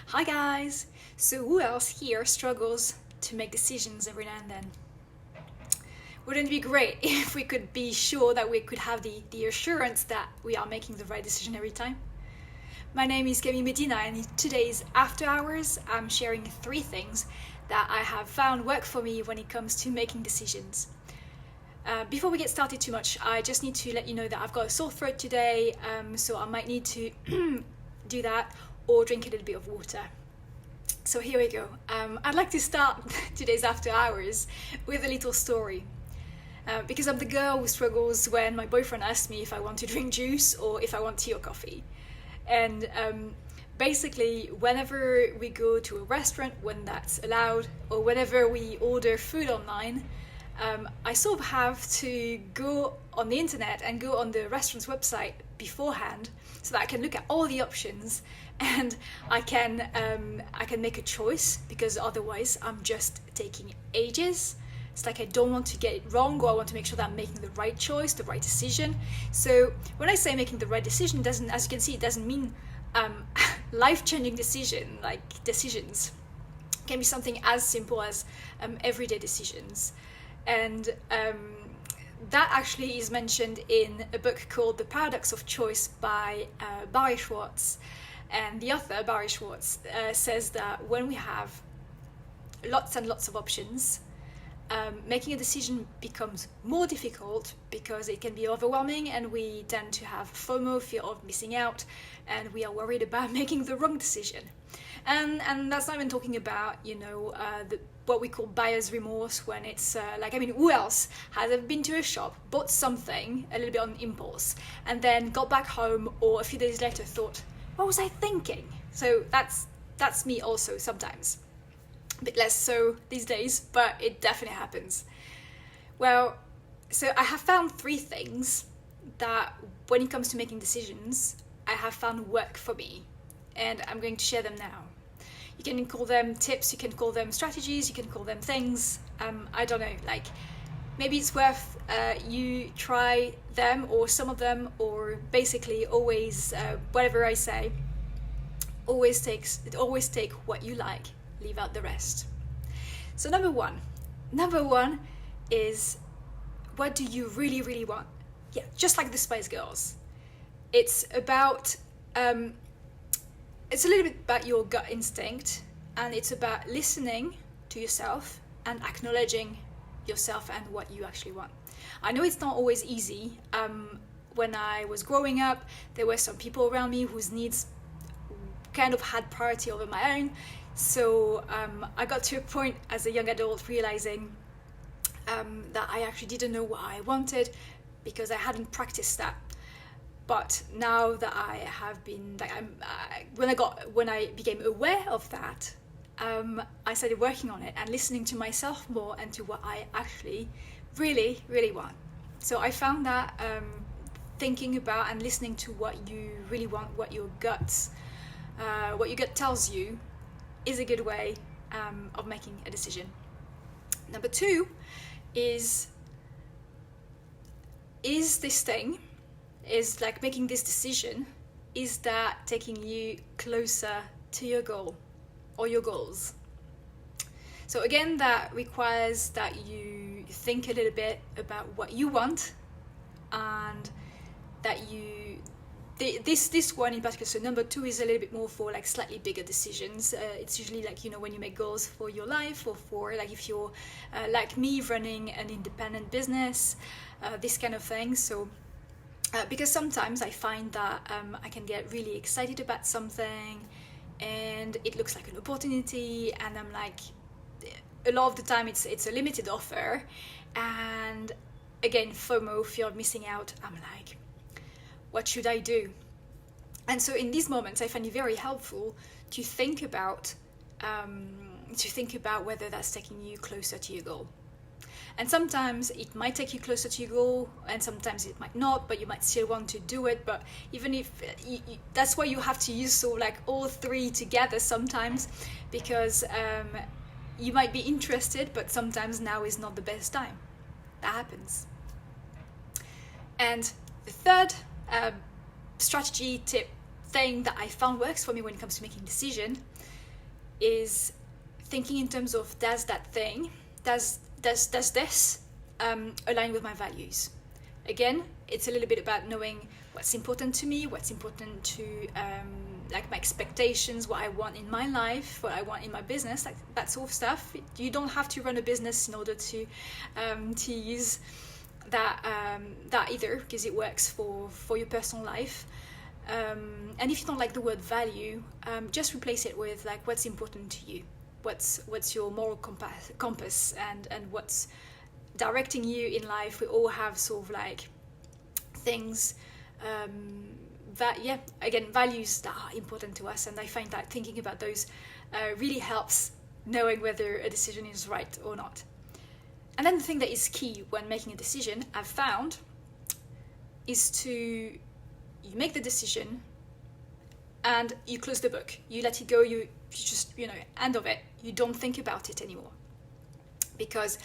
Hi guys! So who else here struggles to make decisions every now and then? Wouldn't it be great if we could be sure that we could have the assurance that we are making the right decision every time? My name is Camille Medina, and in today's After Hours, I'm sharing 3 things that I have found work for me when it comes to making decisions. Before we get started too much, I just need to let you know that I've got a sore throat today, so I might need to do that or drink a little bit of water. So here we go. I'd like to start today's After Hours with a little story. Because I'm the girl who struggles when my boyfriend asks me if I want to drink juice or if I want tea or coffee. And basically, whenever we go to a restaurant, when that's allowed, or whenever we order food online, I sort of have to go on the internet and go on the restaurant's website beforehand so that I can look at all the options and I can make a choice, because otherwise I'm just taking ages. It's like I don't want to get it wrong, or I want to make sure that I'm making the right choice, the right decision. So when I say making the right decision, doesn't, as you can see, it doesn't mean life-changing decision, like decisions. It can be something as simple as everyday decisions. And that actually is mentioned in a book called The Paradox of Choice by Barry Schwartz. And the author, Barry Schwartz, says that when we have lots and lots of options, making a decision becomes more difficult because it can be overwhelming, and we tend to have FOMO, fear of missing out, and we are worried about making the wrong decision. And that's not even talking about, what we call buyer's remorse, when it's who else has ever been to a shop, bought something a little bit on impulse, and then got back home or a few days later thought, what was I thinking? So that's me also sometimes. A bit less so these days, but it definitely happens. Well, so I have found 3 things that when it comes to making decisions, I have found work for me, and I'm going to share them now. You can call them tips, you can call them strategies, you can call them things. I don't know, maybe it's worth you try them or some of them, or basically always, whatever I say, always take what you like, leave out the rest. So number one is, what do you really, really want? Yeah, just like the Spice Girls. It's about, it's a little bit about your gut instinct, and it's about listening to yourself and acknowledging yourself and what you actually want. I know it's not always easy. When I was growing up, there were some people around me whose needs kind of had priority over my own. So I got to a point as a young adult realizing that I actually didn't know what I wanted because I hadn't practiced that. But now that I have been, when I became aware of that, I started working on it and listening to myself more and to what I actually really, really want. So I found that thinking about and listening to what you really want, what your gut tells you, is a good way of making a decision. Number 2 is making this decision, is that taking you closer to your goal or your goals? So again, that requires that you think a little bit about what you want, and that this one in particular, so number 2 is a little bit more for slightly bigger decisions. It's usually when you make goals for your life, or for if you're like me, running an independent business, this kind of thing. So because sometimes I find that I can get really excited about something and it looks like an opportunity, and I'm like, a lot of the time it's a limited offer, and again, FOMO, fear of missing out, I'm like, what should I do? And so in these moments, I find it very helpful to think about whether that's taking you closer to your goal. And sometimes it might take you closer to your goal, and sometimes it might not, but you might still want to do it. But even if that's why you have to use all 3 together sometimes, because you might be interested, but sometimes now is not the best time. That happens. And the third strategy, tip, thing that I found works for me when it comes to making decision is thinking in terms of, does that thing, does this align with my values? Again, it's a little bit about knowing what's important to me, what's important to like my expectations, what I want in my life, what I want in my business, like that sort of stuff. You don't have to run a business in order to use that either, because it works for your personal life. And if you don't like the word value, just replace it with like what's important to you, what's your moral compass, and what's directing you in life. We all have sort of like things that, yeah, again, values that are important to us, and I find that thinking about those really helps knowing whether a decision is right or not. And then the thing that is key when making a decision, I've found, is you make the decision and you close the book. You let it go, you just, end of it. You don't think about it anymore. Because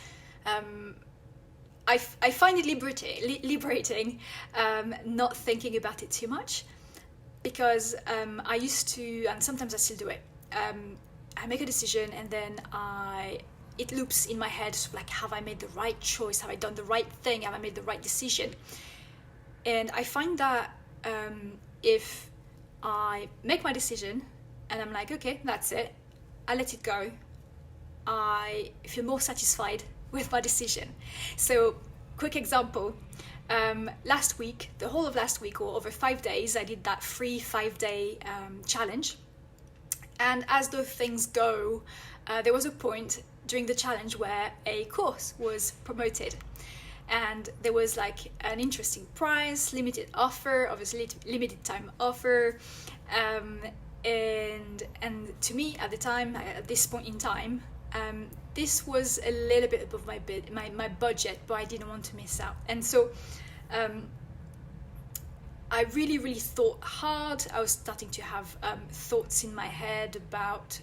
I find it liberating not thinking about it too much, because I used to, and sometimes I still do it, I make a decision and then it loops in my head, like, have I made the right choice? Have I done the right thing? Have I made the right decision? And I find that if I make my decision and I'm like, okay, that's it, I let it go, I feel more satisfied with my decision. So, quick example, last week, the whole of last week, or over 5 days, I did that free 5-day challenge. And as those things go, there was a point during the challenge where a course was promoted. And there was like an interesting price, limited offer, obviously limited time offer. And to me at the time, at this point in time, this was a little bit above my budget, but I didn't want to miss out. And so I really, really thought hard. I was starting to have thoughts in my head about,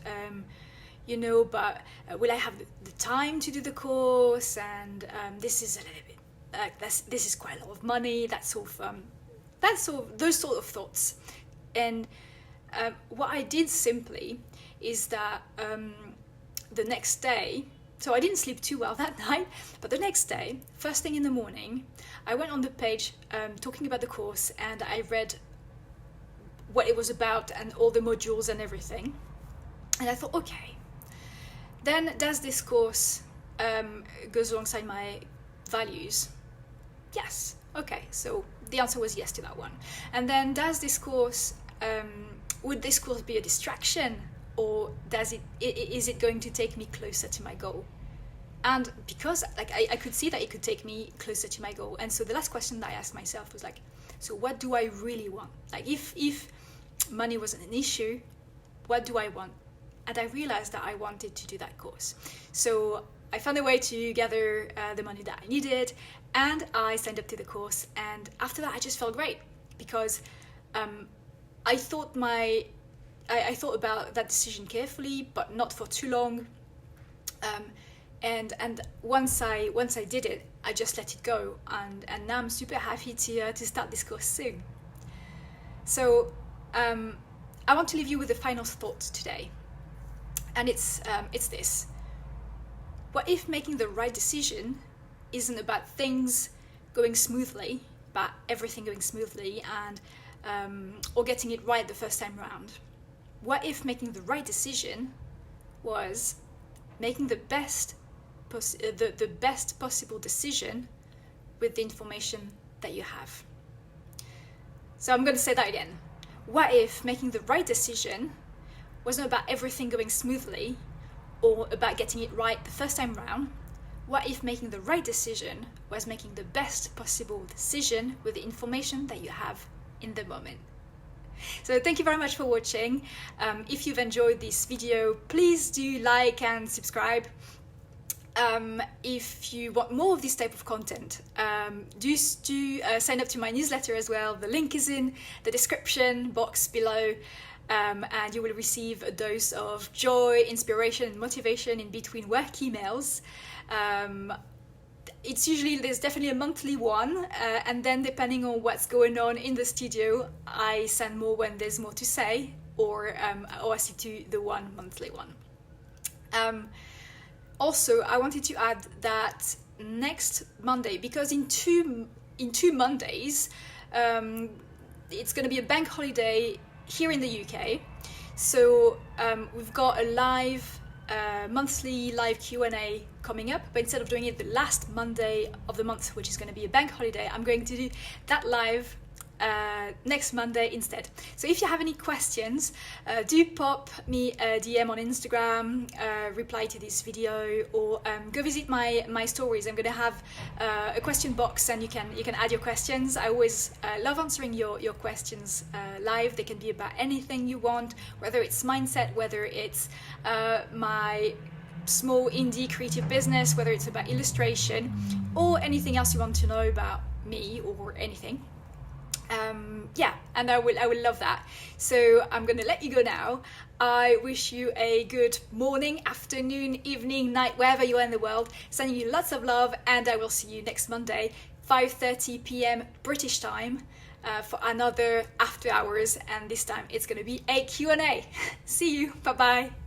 but will I have the time to do the course? And this is a little bit, this is quite a lot of money. Those sort of thoughts. And what I did simply is that the next day, so I didn't sleep too well that night, but the next day, first thing in the morning, I went on the page talking about the course, and I read what it was about and all the modules and everything. And I thought, okay, then does this course goes alongside my values? Yes. Okay, so the answer was yes to that one. And then does this course, would this course be a distraction, or is it going to take me closer to my goal? And because I could see that it could take me closer to my goal. And so the last question that I asked myself was like, so what do I really want? Like if money wasn't an issue, what do I want? And I realized that I wanted to do that course. So I found a way to gather the money that I needed, and I signed up to the course. And after that, I just felt great, because I thought about that decision carefully, but not for too long. And once I did it, I just let it go, and now I'm super happy to start this course soon. So I want to leave you with a final thought today, and it's this: what if making the right decision isn't about things going smoothly, about everything going smoothly, and or getting it right the first time around? What if making the right decision was making the best possible decision with the information that you have? So I'm going to say that again. What if making the right decision wasn't about everything going smoothly or about getting it right the first time around? What if making the right decision was making the best possible decision with the information that you have in the moment? So thank you very much for watching. If you've enjoyed this video, please do like and subscribe. If you want more of this type of content, do sign up to my newsletter as well. The link is in the description box below, and you will receive a dose of joy, inspiration, and motivation in between work emails. it's usually, there's definitely a monthly one, and then depending on what's going on in the studio, I send more when there's more to say, or I stick to the one monthly one. Also, I wanted to add that next Monday, because in two Mondays, it's going to be a bank holiday here in the UK. So we've got a monthly live Q&A coming up, but instead of doing it the last Monday of the month, which is going to be a bank holiday, I'm going to do that live next Monday instead. So if you have any questions, do pop me a DM on Instagram, reply to this video, or go visit my stories. I'm going to have a question box, and you can add your questions. I always love answering your questions live. They can be about anything you want, whether it's mindset, whether it's my small indie creative business, whether it's about illustration, or anything else you want to know about me or anything. And I will love that. So I'm gonna let you go now. I wish you a good morning, afternoon, evening, night, wherever you are in the world. Sending you lots of love, and I will see you next Monday, 5:30 p.m. British time, for another after hours, and this time it's gonna be a Q&A. See you, bye bye.